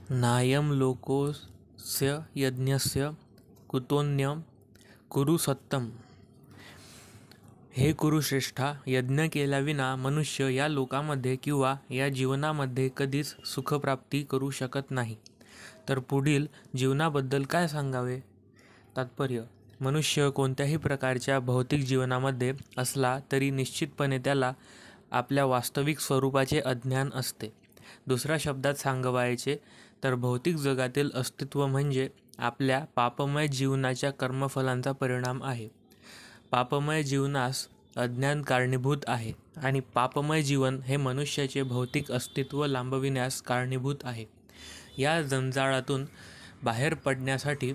नायं लोकोऽस्य यज्ञस्य कुतोऽन्यं कुरु सत्तम. हे कुरुश्रेष्ठा, यज्ञ केल्याविना मनुष्य या लोकामध्ये किंवा या जीवनामध्ये कधीच सुखप्राप्ती करू शकत नाही. तर पुढील जीवनाबद्दल काय सांगावे? तात्पर्य: मनुष्य कोणत्याही प्रकारच्या भौतिक जीवनामध्ये असला तरी निश्चितपणे त्याला आपल्या वास्तविक स्वरूपाचे अज्ञान असते. दुसऱ्या शब्दात सांगावयाचे तर भौतिक जगातील अस्तित्व म्हणजे आपल्या पापमय जीवनाच्या कर्मफलांचा परिणाम आहे. पापमय जीवनास अज्ञान कारणीभूत आहे आणि पापमय जीवन हे मनुष्याचे भौतिक अस्तित्व लांबविण्यास कारणीभूत आहे. या जंजाळातून बाहेर पडण्यासाठी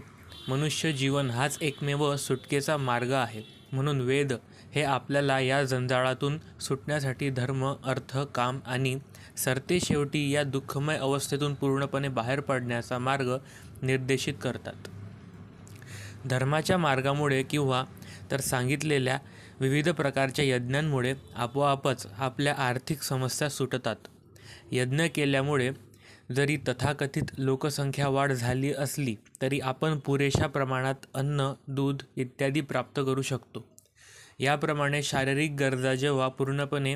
मनुष्य जीवन हाच एकमेव सुटकेचा मार्ग आहे. म्हणून वेद हे आपल्याला या जंजाळातून सुटण्यासाठी धर्म, अर्थ, काम आणि सरतेशेवटी या दुःखमय अवस्थेतून पूर्णपणे बाहेर पडण्याचा मार्ग निर्देशित करतात. धर्माच्या मार्गामुळे किंवा तर सांगितलेल्या विविध प्रकारच्या यज्ञांमुळे आपोआपच आपल्या आर्थिक समस्या सुटतात. यज्ञ केल्यामुळे जरी तथाकथित लोकसंख्या वाढ झाली असली तरी आपण पुरेशा प्रमाणात अन्न, दूध इत्यादी प्राप्त करू शकतो. याप्रमाणे शारीरिक गरजा जेव्हा पूर्णपणे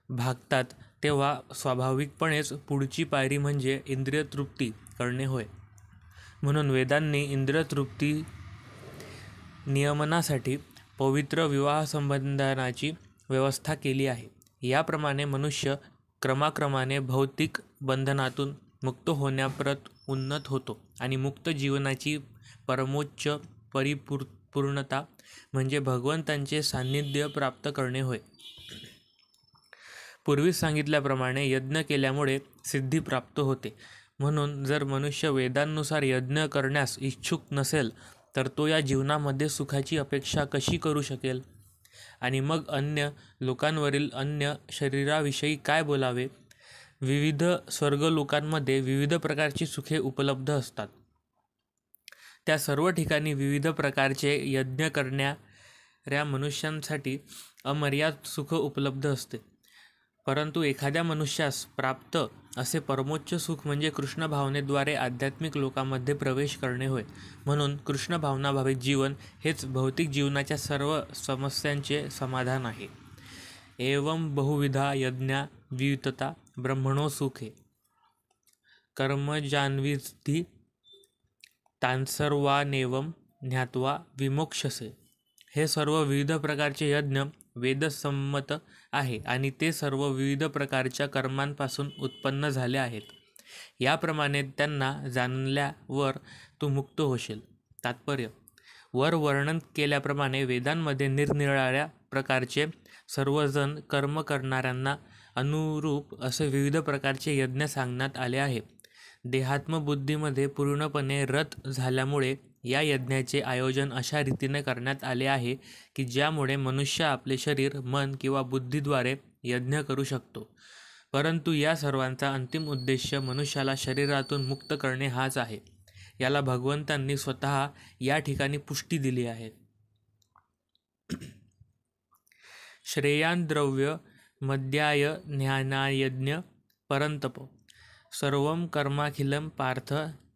भागतात तेव्हा स्वाभाविकपणेच पुढची पायरी म्हणजे इंद्रियतृप्ती करणे होय. म्हणून वेदांनी इंद्रियतृप्ती नियमनासाठी पवित्र विवाहसंबंधाची व्यवस्था केली आहे. याप्रमाणे मनुष्य क्रमाक्रमाने भौतिक बंधनातून मुक्त होण्याप्रत उन्नत होतो आणि मुक्त जीवनाची परमोच्च परिपूर्णता म्हणजे भगवंतांचे सान्निध्य प्राप्त करणे होय. पूर्वी सांगितल्याप्रमाणे यज्ञ केल्यामुळे सिद्धी प्राप्त होते. म्हणून जर मनुष्य वेदांनुसार यज्ञ करण्यास इच्छुक नसेल तर तो या जीवनामध्ये सुखाची अपेक्षा कशी करू शकेल? आणि मग अन्य लोकांवरील अन्य शरीराविषयी काय बोलावे? विविध स्वर्गलोकांमध्ये विविध प्रकारची सुखे उपलब्ध असतात. त्या सर्व ठिकाणी विविध प्रकारचे यज्ञ करणाऱ्या मनुष्यांसाठी अमर्याद सुख उपलब्ध असते. परंतु एखाद्या मनुष्यास प्राप्त असे परमोच्च सुख म्हणजे कृष्ण भावनेद्वारे आध्यात्मिक लोकांमध्ये प्रवेश करणे होय. म्हणून कृष्ण भावनाभावित जीवन हेच भौतिक जीवनाच्या सर्व समस्यांचे समाधान आहे. एवं बहुविधा यज्ञा वियुक्ता ब्रह्मणो सुखे कर्मजान्विधी तान्सर्वानेवं ज्ञात्वा विमोक्षसे. हे सर्व विविध प्रकारचे यज्ञ वेदसंमत आहे आणि ते सर्व विविध प्रकारच्या कर्मांपासून उत्पन्न झाले आहेत. याप्रमाणे त्यांना जाणल्यावर तू मुक्त होशील. तात्पर्य: वर वर्णन केल्याप्रमाणे वेदांमध्ये निरनिराळ्या प्रकारचे सर्वजण कर्म करणाऱ्यांना अनुरूप असे विविध प्रकारचे यज्ञ सांगण्यात आले आहे. देहात्मबुद्धीमध्ये पूर्णपणे रत झाल्यामुळे या यज्ञाचे आयोजन अशा रीतीने करण्यात आले आहे की ज्यामुळे मनुष्य आपले शरीर, मन किंवा बुद्धीद्वारे यज्ञ करू शकतो. परंतु या सर्वांचा अंतिम उद्देश मनुष्याला शरीरातून मुक्त करणे हाच आहे. याला भगवंतांनी स्वतः या ठिकाणी पुष्टी दिली आहे. श्रेयान् द्रव्य मद्याय ज्ञानायज्ञ परंतप सर्वं कर्माखिलं पार्थ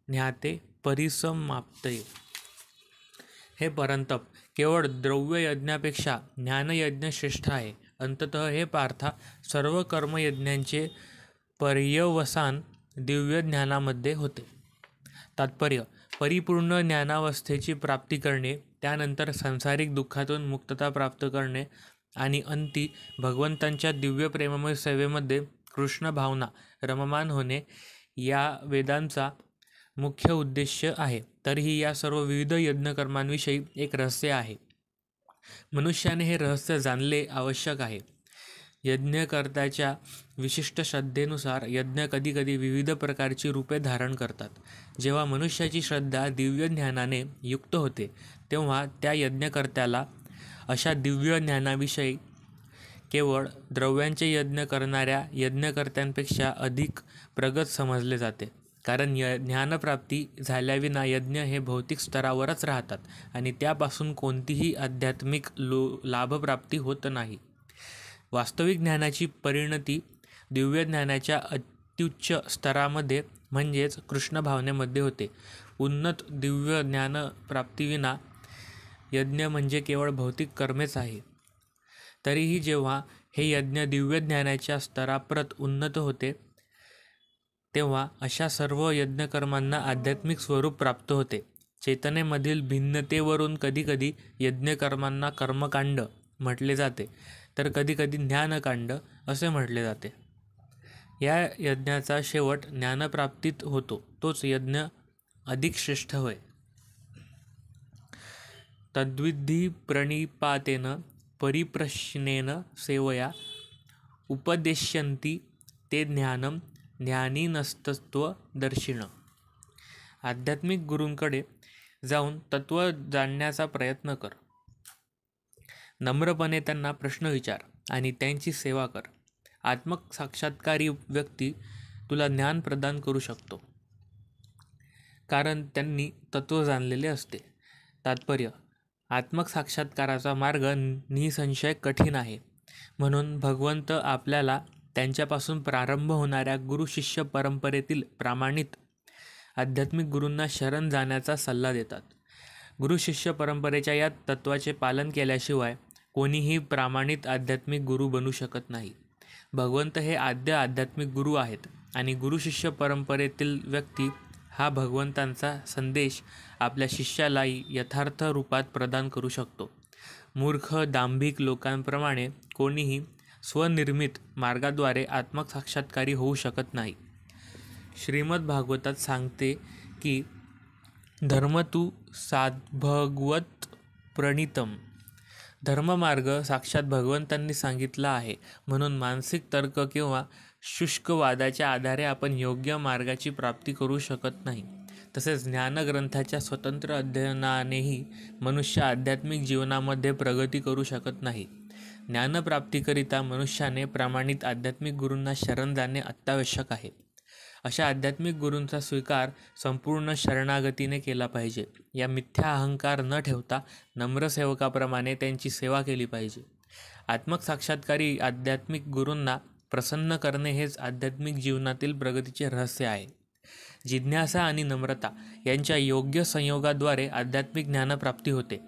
ज्ञाते परिसमाप्तये. हे परंतप, केवळ द्रव्य यज्ञापेक्षा ज्ञानयज्ञ श्रेष्ठ आहे. अंततः हे पार्था, सर्व कर्मयज्ञांचे पर्यवसान दिव्य ज्ञानामध्ये होते. तात्पर्य: परिपूर्ण ज्ञानावस्थेची प्राप्ती करणे, त्यानंतर सांसारिक दुःखातून मुक्तता प्राप्त करणे आणि अंती भगवंतांच्या दिव्य प्रेममय सेवेमध्ये कृष्ण भावना रममाण होणे या वेदांचा मुख्य उद्देश आहे. तरीही या सर्व विविध यज्ञकर्मांविषयी एक रहस्य आहे. मनुष्याने हे रहस्य जाणले आवश्यक आहे. यज्ञकर्त्याच्या विशिष्ट श्रद्धेनुसार यज्ञ कधीकधी विविध प्रकारची रूपे धारण करतात. जेव्हा मनुष्याची श्रद्धा दिव्य ज्ञानाने युक्त होते तेव्हा त्या यज्ञकर्त्याला अशा दिव्य ज्ञानाविषयी केवळ द्रव्यांचे यज्ञ करणाऱ्या यज्ञकर्त्यांपेक्षा अधिक प्रगत समजले जाते. कारण ज्ञानप्राप्ती झाल्याविना यज्ञ हे भौतिक स्तरावरच राहतात आणि त्यापासून कोणतीही आध्यात्मिक लाभप्राप्ती होत नाही. वास्तविक ज्ञानाची परिणती दिव्य ज्ञानाच्या अत्युच्च स्तरामध्ये म्हणजेच कृष्ण भावनेमध्ये होते. उन्नत दिव्य ज्ञानप्राप्तीविना यज्ञ म्हणजे केवळ भौतिक कर्मेच आहे. तरीही जेव्हा हे यज्ञ दिव्य ज्ञानाच्या स्तराप्रत उन्नत होते तेव्हा अशा सर्व यज्ञकर्मांना आध्यात्मिक स्वरूप प्राप्त होते. चेतनेमधील भिन्नतेवरून कधीकधी यज्ञकर्मांना कर्मकांड म्हटले जाते, तर कधीकधी ज्ञानकांड असे म्हटले जाते. या यज्ञाचा शेवट ज्ञानप्राप्तीत होतो, तोच यज्ञ अधिक श्रेष्ठ होय. तद्विधी प्रणिपातेन परिप्रश्नेन सेवया उपदेश्यन्ति ते ज्ञानम ज्ञानिनस्तत्वदर्शिन. आध्यात्मिक गुरूंकडे जाऊन तत्व जाणण्याचा प्रयत्न कर. नम्रपणे त्यांना प्रश्न विचार आणि त्यांची सेवा कर. आत्मसाक्षात्कारी व्यक्ती तुला ज्ञान प्रदान करू शकतो, कारण त्यांनी तत्व जाणलेले असते. तात्पर्य: आत्मसाक्षात्काराचा मार्ग निसंशय कठीण आहे. म्हणून भगवंत आपल्याला त्यांच्यापासून प्रारंभ होणाऱ्या गुरु-शिष्य परंपरेतील प्रामाणिक आध्यात्मिक गुरूंना शरण जाण्याचा सल्ला देतात. गुरु-शिष्य परंपरेच्या या तत्वाचे पालन केल्याशिवाय कोणीही प्रामाणिक आध्यात्मिक गुरु बनू शकत नाही. भगवंत हे आद्य आध्यात्मिक गुरु आहेत आणि गुरु-शिष्य परंपरेतील व्यक्ती हा भगवंतांचा संदेश आपल्या शिष्याला यथार्थ रूपात प्रदान करू शकतो. मूर्ख दांभिक लोकांप्रमाणे कोणीही स्वनिर्मित मार्गाद्वारे आत्मसाक्षात्कारी होऊ शकत नाही. श्रीमद भागवतात सांगते की धर्म तू साद्भगवत प्रणीतम. धर्ममार्ग साक्षात भगवंतांनी सांगितला आहे. म्हणून मानसिक तर्क किंवा शुष्क वादाच्या आधारे आपण योग्य मार्गाची प्राप्ती करू शकत नाही. तसेच ज्ञानग्रंथाच्या स्वतंत्र अध्ययनानेही मनुष्य आध्यात्मिक जीवनामध्ये प्रगती करू शकत नाही. ज्ञानप्राप्तीकरिता मनुष्याने प्रामाणिक आध्यात्मिक गुरूंना शरण जाणे अत्यावश्यक आहे. अशा आध्यात्मिक गुरूंचा स्वीकार संपूर्ण शरणागतीने केला पाहिजे. या मिथ्या अहंकार न ठेवता नम्र सेवकाप्रमाणे त्यांची सेवा केली पाहिजे. आत्मसाक्षात्कारी आध्यात्मिक गुरूंना प्रसन्न करणे हेच आध्यात्मिक जीवनातील प्रगतीचे रहस्य आहे. जिज्ञासा आणि नम्रता यांच्या योग्य संयोगाद्वारे आध्यात्मिक ज्ञानप्राप्ती होते.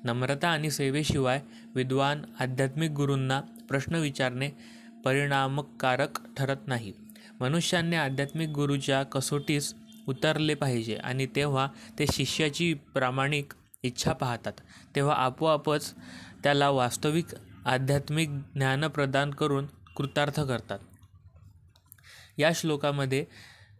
नम्रता आणि सेवेशिवाय विद्वान आध्यात्मिक गुरूंना प्रश्न विचारणे परिणामकारक ठरत नाही. मनुष्याने आध्यात्मिक गुरूच्या कसोटीस उतरले पाहिजे आणि तेव्हा ते शिष्याची प्रामाणिक इच्छा पाहतात. तेव्हा आपोआपच त्याला वास्तविक आध्यात्मिक ज्ञान प्रदान करून कृतार्थ करतात. या श्लोकामध्ये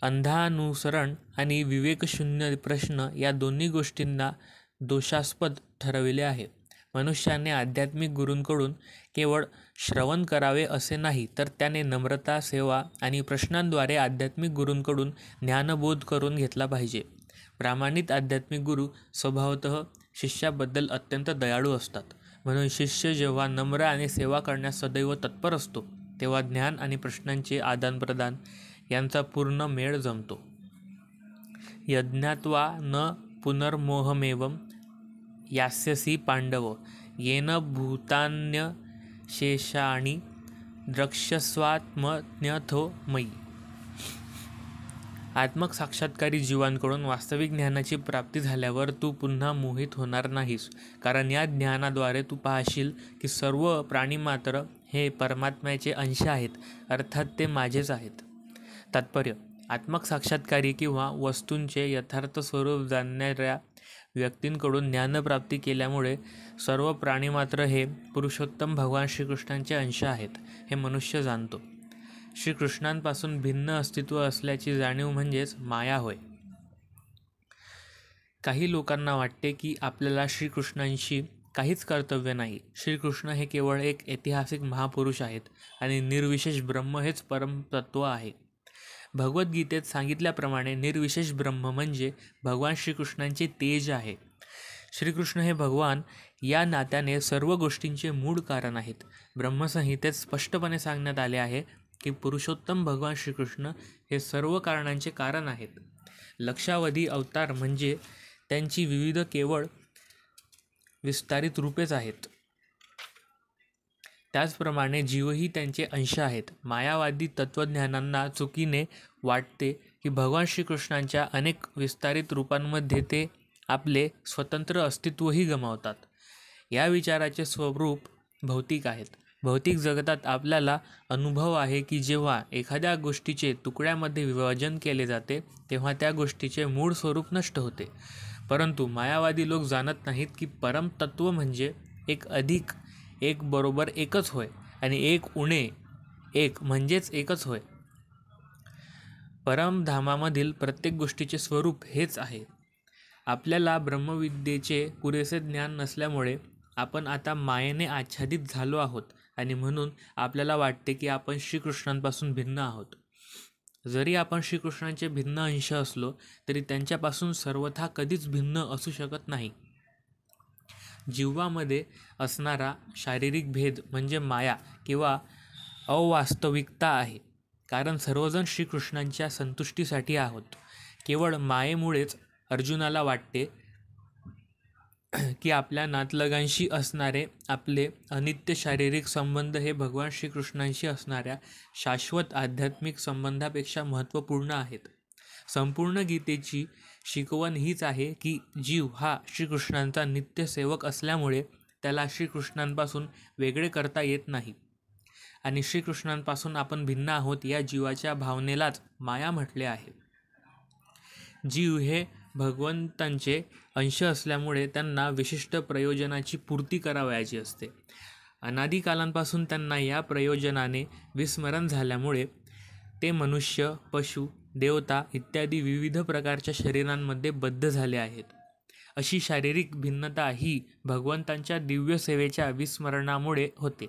अंधानुसरण आणि विवेकशून्य प्रश्न या दोन्ही गोष्टींना दोषास्पद ठरविले आहे. मनुष्याने आध्यात्मिक गुरूंकडून केवळ श्रवण करावे असे नाही, तर त्याने नम्रता, सेवा आणि प्रश्नांद्वारे आध्यात्मिक गुरूंकडून ज्ञानबोध करून घेतला पाहिजे. प्रामाणिक आध्यात्मिक गुरू स्वभावतः शिष्याबद्दल अत्यंत दयाळू असतात. म्हणून शिष्य जेव्हा नम्र आणि सेवा करण्यास सदैव तत्पर असतो, तेव्हा ज्ञान आणि प्रश्नांचे आदानप्रदान यांचा पूर्ण मेळ जमतो. यज्ञात्वा न पुनर्मोहमेवं यास्यसि पांडव येन भूतान्यशेषाणि द्रक्ष्यस्वात्मज्ञथो मयी. आत्मसाक्षात्कारी जीवांकडून वास्तविक ज्ञानाची प्राप्ती झाल्यावर तू पुन्हा मोहित होणार नाहीस, कारण या ज्ञानाद्वारे तू पाहशील की सर्व प्राणीमात्र हे परमात्म्याचे अंश आहेत, अर्थात ते माझेच आहेत. तात्पर्य: आत्मसाक्षात्कारी किंवा वस्तूंचे यथार्थ स्वरूप जाणणाऱ्या व्यक्तींकडून ज्ञानप्राप्ती केल्यामुळे सर्व प्राणीमात्र हे पुरुषोत्तम भगवान श्रीकृष्णांचे अंश आहेत, हे मनुष्य जाणतो. श्रीकृष्णांपासून भिन्न अस्तित्व असल्याची जाणीव म्हणजेच माया होय. काही लोकांना वाटते की आपल्याला श्रीकृष्णांशी काहीच कर्तव्य नाही. श्रीकृष्ण हे केवळ एक ऐतिहासिक महापुरुष आहेत आणि निर्विशेष ब्रह्म हेच परमतत्व आहे. भगवद्गीतेत सांगितल्याप्रमाणे निर्विशेष ब्रह्म म्हणजे भगवान श्रीकृष्णांचे तेज आहे. श्रीकृष्ण हे भगवान या नात्याने सर्व गोष्टींचे मूळ कारण आहेत. ब्रह्मसंहितेत स्पष्टपणे सांगण्यात आले आहे की पुरुषोत्तम भगवान श्रीकृष्ण हे सर्व कारणांचे कारण आहेत. लक्षावधी अवतार म्हणजे त्यांची विविध केवळ विस्तारित रूपेच आहेत. त्याचप्रमाणे जीवही त्यांचे अंश आहेत. मायावादी तत्त्वज्ञानांना चुकीने वाटते की भगवान श्रीकृष्णांच्या अनेक विस्तारित रूपांमध्ये ते आपले स्वतंत्र अस्तित्वही गमावतात. या विचाराचे स्वरूप भौतिक आहेत. भौतिक जगतात आपल्याला अनुभव आहे की जेव्हा एखाद्या गोष्टीचे तुकड्यामध्ये विभाजन केले जाते तेव्हा त्या गोष्टीचे मूळ स्वरूप नष्ट होते. परंतु मायावादी लोक जाणत नाहीत की परमतत्व म्हणजे एक अधिक एक बरोबर एकच होय आणि एक उणे एक म्हणजेच एकच होय. परमधामामधील प्रत्येक गोष्टीचे स्वरूप हेच आहे. आपल्याला ब्रह्मविद्येचे पुरेसे ज्ञान नसल्यामुळे आपण आता मायेने आच्छादित झालो आहोत आणि म्हणून आपल्याला वाटते की आपण श्रीकृष्णांपासून भिन्न आहोत. जरी आपण श्रीकृष्णांचे भिन्न अंश असलो तरी त्यांच्यापासून सर्वथा कधीच भिन्न असू शकत नाही. जीवामध्ये असणारा शारीरिक भेद म्हणजे माया किंवा अवास्तविकता आहे, कारण सर्वजण श्रीकृष्णांच्या संतुष्टीसाठी आहोत. केवळ मायेमुळेच अर्जुनाला वाटते की आपल्या नातलगांशी असणारे आपले अनित्य शारीरिक संबंध हे भगवान श्रीकृष्णांशी असणाऱ्या शाश्वत आध्यात्मिक संबंधापेक्षा महत्त्वपूर्ण आहेत. संपूर्ण गीतेची शिकवण हीच आहे की जीव हा श्रीकृष्णांचा नित्यसेवक असल्यामुळे त्याला श्रीकृष्णांपासून वेगळे करता येत नाही आणि श्रीकृष्णांपासून आपण भिन्न आहोत या जीवाच्या भावनेलाच माया म्हटले आहे. जीव हे भगवंतांचे अंश असल्यामुळे त्यांना विशिष्ट प्रयोजनाची पूर्ती करावयाची असते. अनादी कालांपासून त्यांना या प्रयोजनाने विस्मरण झाल्यामुळे ते मनुष्य, पशु, देवता इत्यादी विविध प्रकारच्या शरीरांमध्ये बद्ध झाले आहेत. अशी शारीरिक भिन्नता ही भगवंतांच्या दिव्य सेवेच्या विस्मरणामुळे होते.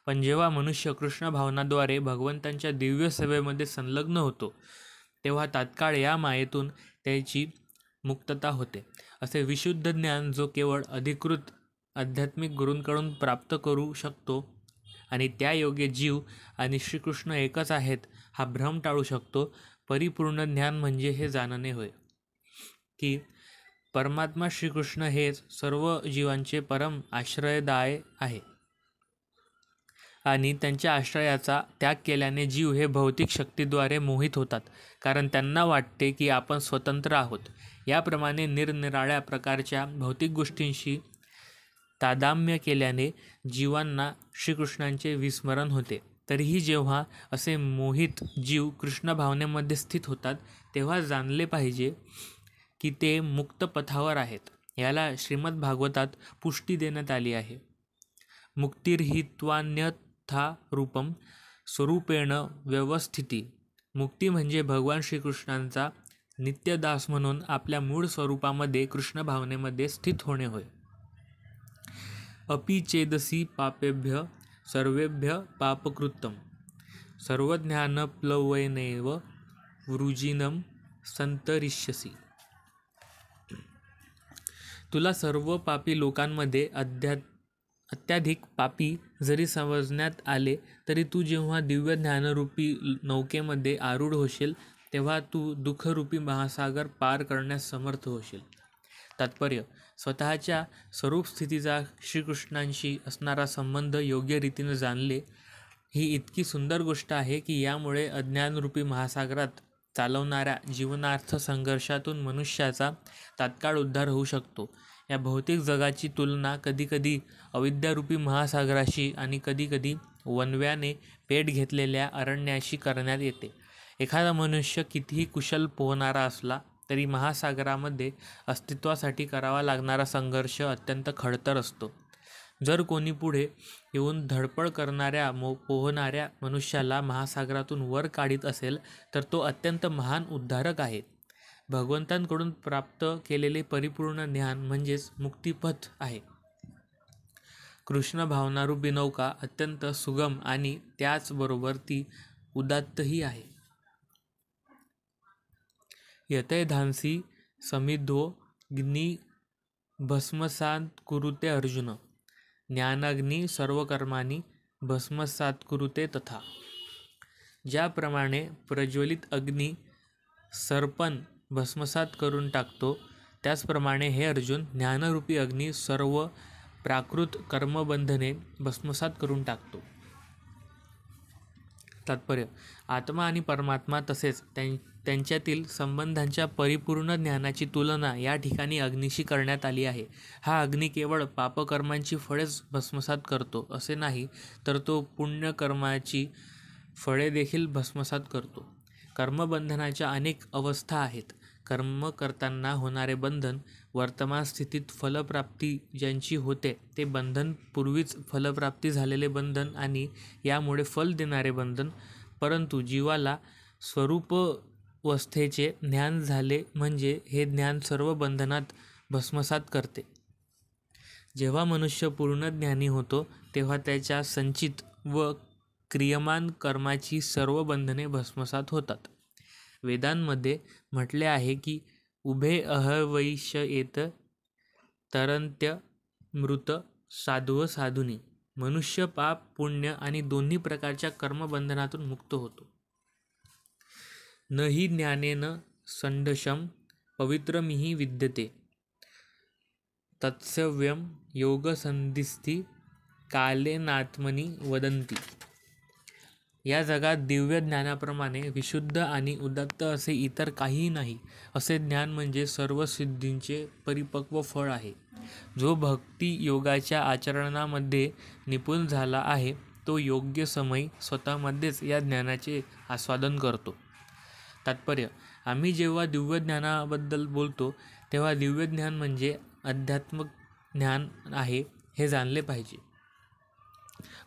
पण जेव्हा मनुष्य कृष्ण भावनाद्वारे भगवंतांच्या दिव्य सेवेमध्ये संलग्न होतो तेव्हा तात्काळ या मायेतून त्याची मुक्तता होते. असे विशुद्ध ज्ञान जो केवळ अधिकृत आध्यात्मिक गुरूंकडून प्राप्त करू शकतो आणि त्या योगे जीव आणि श्रीकृष्ण एकच आहेत हा भ्रम टाळू शकतो. परिपूर्ण ज्ञान म्हणजे हे जाणणे होय की परमात्मा श्रीकृष्ण हेच सर्व जीवांचे परम आश्रयदाय आहे आणि त्यांच्या आश्रयाचा त्याग केल्याने जीव हे भौतिक शक्तीद्वारे मोहित होतात, कारण त्यांना वाटते की आपण स्वतंत्र आहोत. याप्रमाणे निरनिराळ्या प्रकारच्या भौतिक गोष्टींशी तादात्म्य केल्याने जीवांना श्रीकृष्णांचे विस्मरण होते. तरीही जेव्हा असे मोहित जीव कृष्ण भावनेमध्ये स्थित होतात तेव्हा जाणले पाहिजे की ते मुक्त पथावर आहेत. याला श्रीमद भागवतात पुष्टी देण्यात आली आहे. मुक्तिर्हित्वान्यथा रूपम स्वरूपेण व्यवस्थिती. मुक्ती म्हणजे भगवान श्रीकृष्णांचा नित्यदास म्हणून आपल्या मूळ स्वरूपामध्ये कृष्ण भावनेमध्ये स्थित होणे होय. अपि चेदसि पापेभ्य सर्वेभ्य पापकृत्तम सर्वज्ञानप्लवनेव वृजिनं संतरिष्यसि. तुला सर्व पापी लोकांमध्ये अत्याधिक पापी जरी समजण्यात आले तरी तू जेव्हा दिव्य ज्ञानरूपी नौकेमध्ये आरूढ होशील तेव्हा तू दुःखरूपी महासागर पार करण्यास समर्थ होशील. तात्पर्य: स्वतःच्या स्वरूप स्थितीचा श्रीकृष्णांशी असणारा संबंध योग्य रीतीने जाणले ही इतकी सुंदर गोष्ट आहे की यामुळे अज्ञानरूपी महासागरात चालवणाऱ्या जीवनार्थ संघर्षातून मनुष्याचा तात्काळ उद्धार होऊ शकतो. या भौतिक जगाची तुलना कधीकधी अविद्यारूपी महासागराशी आणि कधीकधी वणव्याने पेट घेतलेल्या अरण्याशी करण्यात येते. एखादा मनुष्य कितीही कुशल पोहणारा असला तरी महासागरामध्ये अस्तित्वासाठी करावा लागणारा संघर्ष अत्यंत खडतर असतो. जर कोणी पुढे येऊन धडपड करणाऱ्या पोहणाऱ्या मनुष्याला महासागरातून वर काढीत असेल तर तो अत्यंत महान उद्धारक आहे. भगवंतांकडून प्राप्त केलेले परिपूर्ण ज्ञान म्हणजेच मुक्तिपथ आहे. कृष्ण भावनारूपी नौका अत्यंत सुगम आणि त्याचबरोबर ती उदात्तही आहे. यतैधांसी समिद्धोऽग्नी भस्मसात् कुरुते अर्जुन ज्ञानाग्नी सर्वकर्माणि भस्मसात् कुरुते तथा. ज्याप्रमाणे प्रज्वलित अग्नी सर्पण भस्मसात करून टाकतो त्याचप्रमाणे हे अर्जुन ज्ञानरूपी अग्नी सर्व प्राकृत कर्मबंधने भस्मसात करून टाकतो. तात्पर्य: आत्मा आणि परमात्मा तसेच त्यांच्यातील संबंधांच्या परिपूर्ण ज्ञानाची तुलना या ठिकाणी अग्नीशी करण्यात आली आहे. हा अग्नी केवळ पापकर्मांची फळेच भस्मसात करतो असे नाही, तर तो पुण्यकर्माची फळे देखील भस्मसात करतो. कर्मबंधनाच्या अनेक अवस्था आहेत. कर्म करताना होणारे बंधन, वर्तमान स्थितीत फलप्राप्ती ज्यांची होते ते बंधन, पूर्वीच फलप्राप्ती झालेले बंधन आणि यामुळे फल देणारे बंधन. परंतु जीवाला स्वरूपवस्थेचे ज्ञान झाले म्हणजे हे ज्ञान सर्व बंधनात भस्मसात करते. जेव्हा मनुष्य पूर्ण ज्ञानी होतो तेव्हा त्याच्या संचित व क्रियमान कर्माची सर्व बंधने भस्मसात होतात. वेदांमध्ये म्हटले आहे की उभे अहवैष्येत तरंत्य मृत साध्व साधुनी. मनुष्य पाप पुण्य आणि दोन्ही प्रकारच्या कर्मबंधनातून मुक्त होतो. न हि ज्ञानेन संडशम पवित्रमिहि विद्यते तत्सव्यम योगसंधिस्थी कालेनात्मनि वदंती. या जगात दिव्य ज्ञानाप्रमाणे विशुद्ध आणि उदात्त असे इतर काहीही नाही. असे ज्ञान म्हणजे सर्व सिद्धींचे परिपक्व फळ आहे. जो भक्ती योगाच्या आचरणामध्ये निपुण झाला आहे तो योग्य समयी स्वतःमध्येच या ज्ञानाचे आस्वादन करतो. तात्पर्य: आम्ही जेव्हा दिव्य ज्ञानाबद्दल बोलतो तेव्हा दिव्य ज्ञान म्हणजे अध्यात्मिक ज्ञान आहे हे जाणले पाहिजे.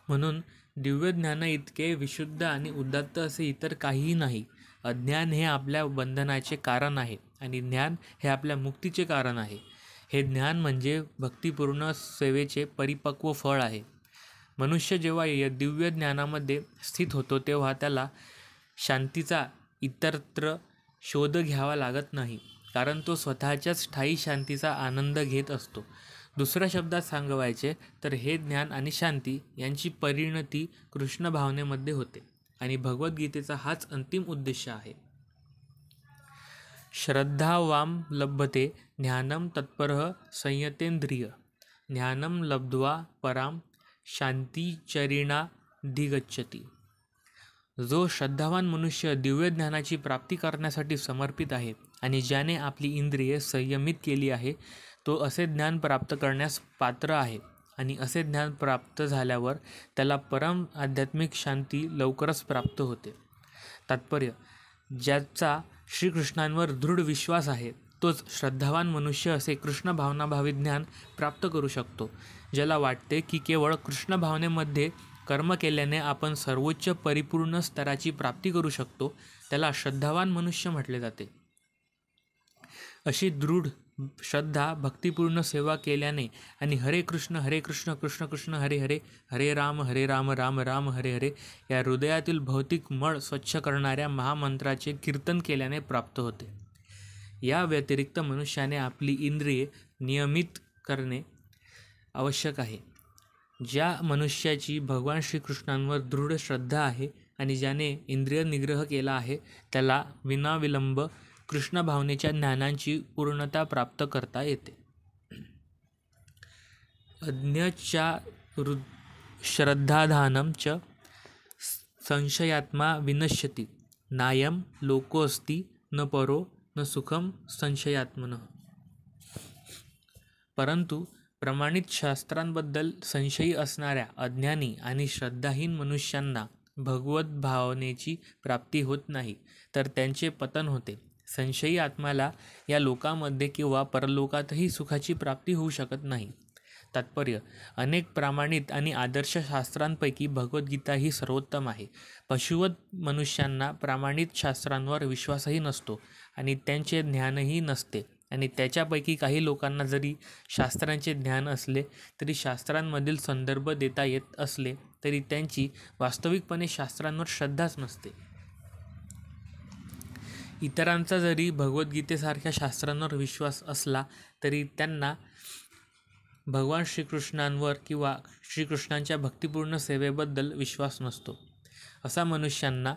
म्हणून दिव्य ज्ञाना इतके विशुद्ध आणि उदात्त असे इतर काहीही नाही. अज्ञान हे आपल्या बंधनाचे कारण आहे आणि ज्ञान हे आपल्या मुक्तीचे कारण आहे. हे ज्ञान म्हणजे भक्तिपूर्ण सेवेचे परिपक्व फळ आहे. मनुष्य जेव्हा या दिव्य ज्ञानामध्ये स्थित होतो तेव्हा त्याला शांतीचा इतरत्र शोध घ्यावा लागत नाही, कारण तो स्वतःच्याच ठायी शांतीचा आनंद घेत असतो. दुसऱ्या शब्दात सांगायचे तर हे ज्ञान आणि शांती यांची परिणती कृष्ण भावनेमध्ये होते आणि भगवद्गीतेचा हाच अंतिम उद्देश आहे. श्रद्धावाम लभते ज्ञानम तत्परः संयतेंद्रिय ज्ञानम लब्ध्वा पराम शांतिचरिणाधिगच्छति. जो श्रद्धावान मनुष्य दिव्य ज्ञानाची प्राप्ती करण्यासाठी समर्पित आहे आणि ज्याने आपली इंद्रिये संयमित केली आहे तो असे ज्ञान प्राप्त करण्यास पात्र आहे आणि असे ज्ञान प्राप्त झाल्यावर त्याला परम आध्यात्मिक शांती लवकरच प्राप्त होते. तात्पर्य: ज्याचा श्रीकृष्णांवर दृढ विश्वास आहे तोच श्रद्धावान मनुष्य असे कृष्ण भावनाभावी ज्ञान प्राप्त करू शकतो. ज्याला वाटते की केवळ कृष्ण भावनेमध्ये कर्म केल्याने आपण सर्वोच्च परिपूर्ण स्तराची प्राप्ती करू शकतो त्याला श्रद्धावान मनुष्य म्हटले जाते. अशी दृढ श्रद्धा भक्तिपूर्ण सेवा केल्याने आणि हरे कृष्ण कृष्ण कृष्ण हरे हरे हरे राम राम राम हरे हरे या हृदयातील भौतिक मळ स्वच्छ करणाऱ्या महामंत्राचे कीर्तन केल्याने प्राप्त होते. या व्यतिरिक्त मनुष्याने आपली इंद्रिये नियमित करणे आवश्यक आहे. ज्या मनुष्याची भगवान श्रीकृष्णांवर दृढ श्रद्धा आहे आणि ज्याने इंद्रिय निग्रह केला आहे त्याला विनाविलंब कृष्ण भावनेच्या ज्ञानांची पूर्णता प्राप्त करता येते. अज्ञच्या श्रद्धाधानं च संशयात्मा विनश्यति नायं लोकोऽस्ति न परो न सुखम संशयात्मनः. परंतु प्रमाणित शास्त्रांबद्दल संशयी असणाऱ्या अज्ञानी आणि श्रद्धाहीन मनुष्यांना भगवत भावनेची प्राप्ती होत नाही, तर त्यांचे पतन होते. संशयी आत्म्याला या लोकामध्ये किंवा परलोकातही सुखाची प्राप्ती होऊ शकत नाही. तात्पर्य: अनेक प्रामाणित आणि आदर्श शास्त्रांपैकी भगवद्गीता ही सर्वोत्तम आहे. पशुवत मनुष्यांना प्रामाणित शास्त्रांवर विश्वासही नसतो आणि त्यांचे ज्ञानही नसते आणि त्याच्यापैकी काही लोकांना जरी शास्त्रांचे ज्ञान असले तरी शास्त्रांमधील संदर्भ देता येत असले तरी त्यांची वास्तविकपणे शास्त्रांवर श्रद्धाच नसते. इतरांचा जरी भगवद्गीतेसारख्या शास्त्रांवर विश्वास असला तरी त्यांना भगवान श्रीकृष्णांवर किंवा श्रीकृष्णांच्या भक्तिपूर्ण सेवेबद्दल विश्वास नसतो. असा मनुष्यांना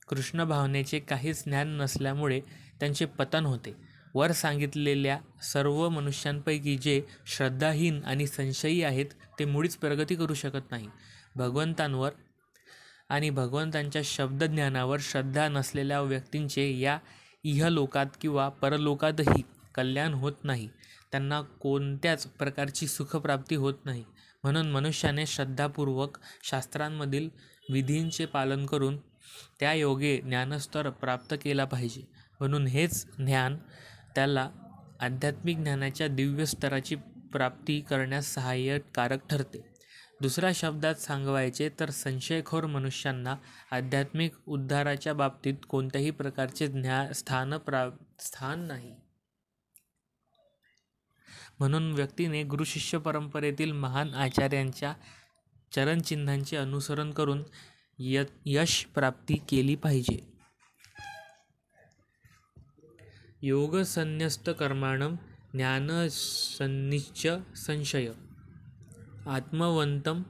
कृष्ण भावनेचे काहीच ज्ञान नसल्यामुळे त्यांचे पतन होते. वर सांगितलेल्या सर्व मनुष्यांपैकी जे श्रद्धाहीन आणि संशयी आहेत ते मुळीच प्रगती करू शकत नाही. भगवंतांवर आणि भगवंतांच्या शब्दज्ञानावर श्रद्धा नसलेल्या व्यक्तींचे या इहलोकात किंवा परलोकातही कल्याण होत नाही. त्यांना कोणत्याच प्रकारची सुखप्राप्ती होत नाही. म्हणून मनुष्याने श्रद्धापूर्वक शास्त्रांमधील विधींचे पालन करून त्या योगे ज्ञानस्तर प्राप्त केला पाहिजे. म्हणून हेच ज्ञान त्याला आध्यात्मिक ज्ञानाच्या दिव्य स्तराची प्राप्ती करण्यास सहाय्यकारक ठरते. दुसऱ्या शब्दात सांगायचे तर संशयखोर मनुष्यांना आध्यात्मिक उद्धाराच्या बाबतीत कोणत्याही प्रकारचे स्थान नाही. म्हणून व्यक्तीने गुरुशिष्य परंपरेतील महान आचार्यांच्या चरणचिन्हांचे अनुसरण करून यश प्राप्ती केली पाहिजे. योगसन्न्यस्त कर्माणं ज्ञानसन्निश्च संशय आत्मवन्तं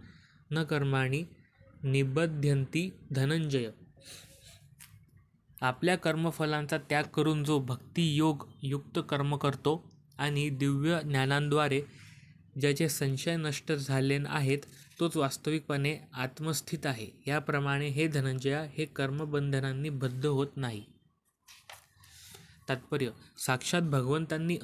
न कर्माणि निबध्यन्ति धनंजय. आपल्या कर्मफलांचा त्याग करून जो भक्तियोग युक्त कर्म करतो आणि दिव्य ज्ञानांद्वारे ज्याचे संशय नष्ट झाले आहेत तोच वास्तविकपणे आत्मस्थित आहे. याप्रमाणे हे धनंजया, हे कर्मबंधनांनी बद्ध होत नाही. तात्पर्य: साक्षात भगवंतांनी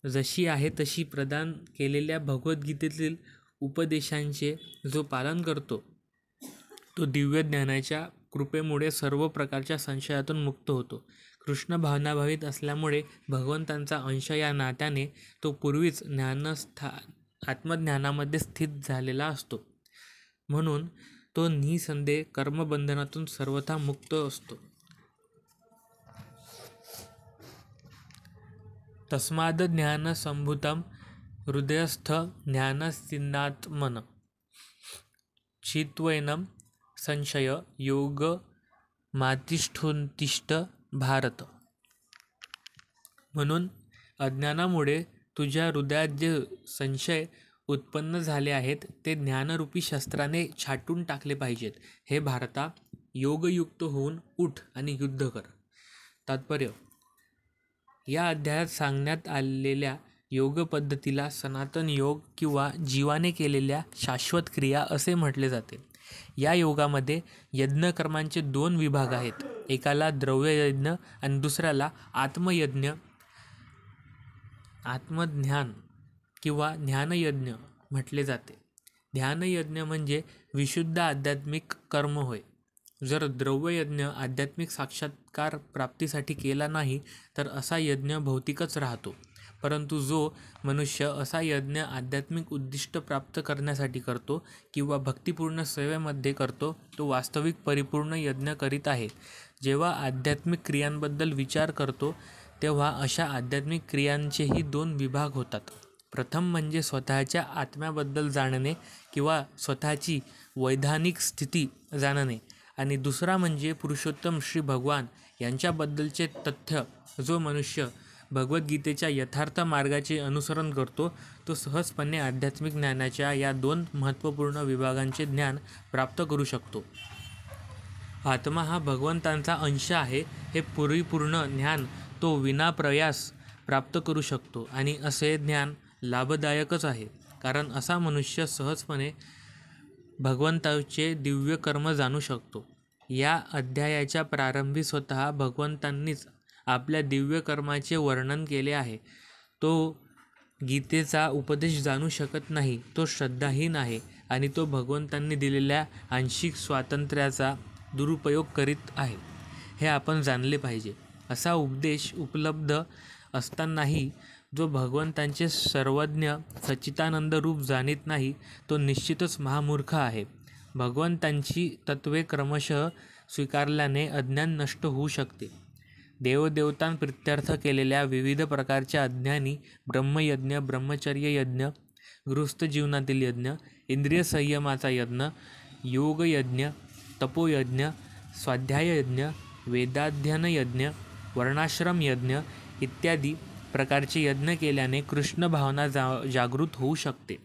जशी आहे तशी प्रदान केलेल्या भगवद्गीतेतील उपदेशांचे जो पालन करतो तो दिव्य ज्ञानाच्या कृपेमुळे सर्व प्रकारच्या संशयातून मुक्त होतो. कृष्ण भावनाभावित असल्यामुळे भगवंतांचा अंश या नात्याने तो पूर्वीच आत्मज्ञानामध्ये स्थित झालेला असतो. म्हणून तो निःसंदेह कर्मबंधनातून सर्वथा मुक्त असतो. तस्माद् ज्ञानसंभूतं हृदयस्थ ज्ञानसिद्धात्मन चित्त्वेन संशय योगमातिष्ठोत्तिष्ठ भारत. म्हणून अज्ञानामुळे तुझ्या हृदयात जे संशय उत्पन्न झाले आहेत ते ज्ञानरूपी शस्त्राने छाटून टाकले पाहिजेत. हे भारता, योगयुक्त होऊन उठ आणि युद्ध कर. तात्पर्य: या अध्यायात सांगण्यात आलेल्या योग पद्धतीला सनातन योग किंवा जीवाने केलेल्या शाश्वत क्रिया असे म्हटले जाते. या योगामध्ये यज्ञकर्मांचे 2 विभाग आहेत. एकाला द्रव्ययज्ञ आणि दुसऱ्याला आत्मयज्ञ, आत्मज्ञान किंवा ज्ञानयज्ञ म्हटले जाते. ध्यानयज्ञ म्हणजे विशुद्ध आध्यात्मिक कर्म होय. जर द्रव्ययज्ञ आध्यात्मिक साक्षात्कार प्राप्तीसाठी केला नाही तर असा यज्ञ भौतिकच राहतो. परंतु जो मनुष्य असा यज्ञ आध्यात्मिक उद्दिष्ट प्राप्त करण्यासाठी करतो किंवा भक्तिपूर्ण सेवेमध्ये करतो तो वास्तविक परिपूर्ण यज्ञ करीत आहे. जेव्हा आध्यात्मिक क्रियांबद्दल विचार करतो तेव्हा अशा आध्यात्मिक क्रियांचेही 2 विभाग होतात. प्रथम म्हणजे स्वतःच्या आत्म्याबद्दल जाणणे किंवा स्वतःची वैधानिक स्थिती जाणणे आणि दुसरा म्हणजे पुरुषोत्तम श्री भगवान यांच्याबद्दलचे तथ्य. जो मनुष्य भगवद्गीतेच्या यथार्थ मार्गाचे अनुसरण करतो तो सहजपणे आध्यात्मिक ज्ञानाच्या या 2 महत्त्वपूर्ण विभागांचे ज्ञान प्राप्त करू शकतो. आत्मा हा भगवंतांचा अंश आहे हे परिपूर्ण ज्ञान तो विनाप्रयास प्राप्त करू शकतो आणि असे ज्ञान लाभदायकच आहे, कारण असा मनुष्य सहजपणे भगवंताचे दिव्य कर्म जाणू शकतो. या अध्यायाच्या प्रारंभी स्वतः भगवंतांनीच आपल्या दिव्य कर्माचे वर्णन केले आहे. तो गीतेचा उपदेश जाणू शकत नाही, तो श्रद्धाहीन आहे आणि तो भगवंतांनी दिलेल्या आंशिक स्वातंत्र्याचा दुरुपयोग करीत आहे हे आपण जाणले पाहिजे. असा उपदेश उपलब्ध असतानाही जो भगवंतांचे सर्वज्ञ सच्चिदानंद रूप जाणीत नाही तो निश्चितच महामूर्ख आहे. भगवंतांची तत्त्वे क्रमशः स्वीकारल्याने अज्ञान नष्ट होऊ शकते. देवदेवतांप्रित्यर्थ केलेल्या विविध प्रकारच्या अज्ञानी ब्रह्मयज्ञ, ब्रह्मचर्य यज्ञ, गृहस्थ जीवनातील यज्ञ, इंद्रिय संयमाचा यज्ञ, योगयज्ञ, तपोयज्ञ, स्वाध्याययज्ञ, वेदाध्ययन यज्ञ, वर्णाश्रम यज्ञ इत्यादी प्रकारचे यज्ञ केल्याने कृष्ण भावना जागृत होऊ शकते.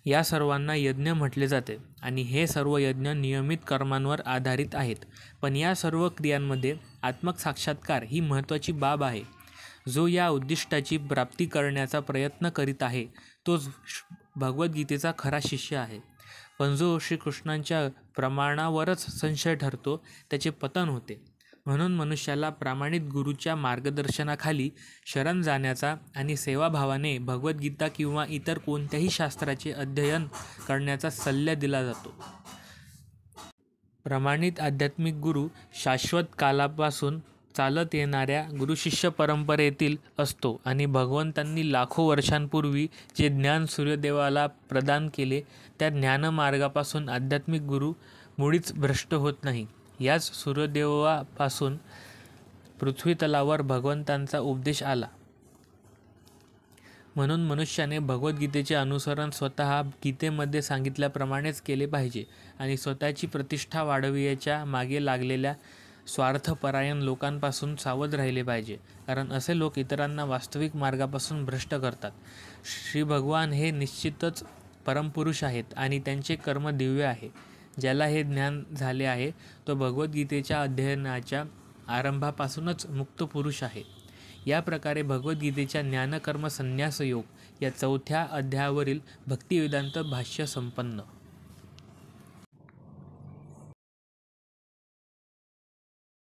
या सर्वांना यज्ञ म्हटले जाते आणि हे सर्व यज्ञ नियमित कर्मांवर आधारित आहेत. पण या सर्व क्रियांमध्ये आत्मक साक्षात्कार ही महत्त्वाची बाब आहे. जो या उद्दिष्टाची प्राप्ती करण्याचा प्रयत्न करीत आहे तोच भगवद्गीतेचा खरा शिष्य आहे. पण जो श्रीकृष्णांच्या प्रमाणावरच संशय ठरतो त्याचे पतन होते. म्हणून मनुष्याला प्रामाणिक गुरूच्या मार्गदर्शनाखाली शरण जाण्याचा आणि सेवाभावाने भगवद्गीता किंवा इतर कोणत्याही शास्त्राचे अध्ययन करण्याचा सल्ला दिला जातो. प्रमाणित आध्यात्मिक गुरु शाश्वत कालापासून चालत येणाऱ्या गुरुशिष्य परंपरेतील असतो आणि भगवंतांनी लाखो वर्षांपूर्वी जे ज्ञान सूर्यदेवाला प्रदान केले त्या ज्ञानमार्गापासून आध्यात्मिक गुरु मुळीच भ्रष्ट होत नाही. याच सूर्यदेवापासून पृथ्वीतलावर भगवंतांचा उपदेश आला. म्हणून मनुष्याने भगवद्गीतेचे अनुसरण स्वतः गीतेमध्ये सांगितल्याप्रमाणेच केले पाहिजे आणि स्वतःची प्रतिष्ठा वाढविण्याच्या मागे लागलेल्या स्वार्थपरायण लोकांपासून सावध राहिले पाहिजे, कारण असे लोक इतरांना वास्तविक मार्गापासून भ्रष्ट करतात. श्री भगवान हे निश्चितच परमपुरुष आहेत आणि त्यांचे कर्म दिव्य आहे. ज्याला हे ज्ञान झाले आहे तो भगवद्गीतेच्या अध्ययनाच्या आरंभापासूनच मुक्त पुरुष आहे. या प्रकारे भगवद्गीतेच्या ज्ञानकर्म संन्यास योग या 4थ्या अध्यायावरील भक्तिवेदांत भाष्य संपन्न.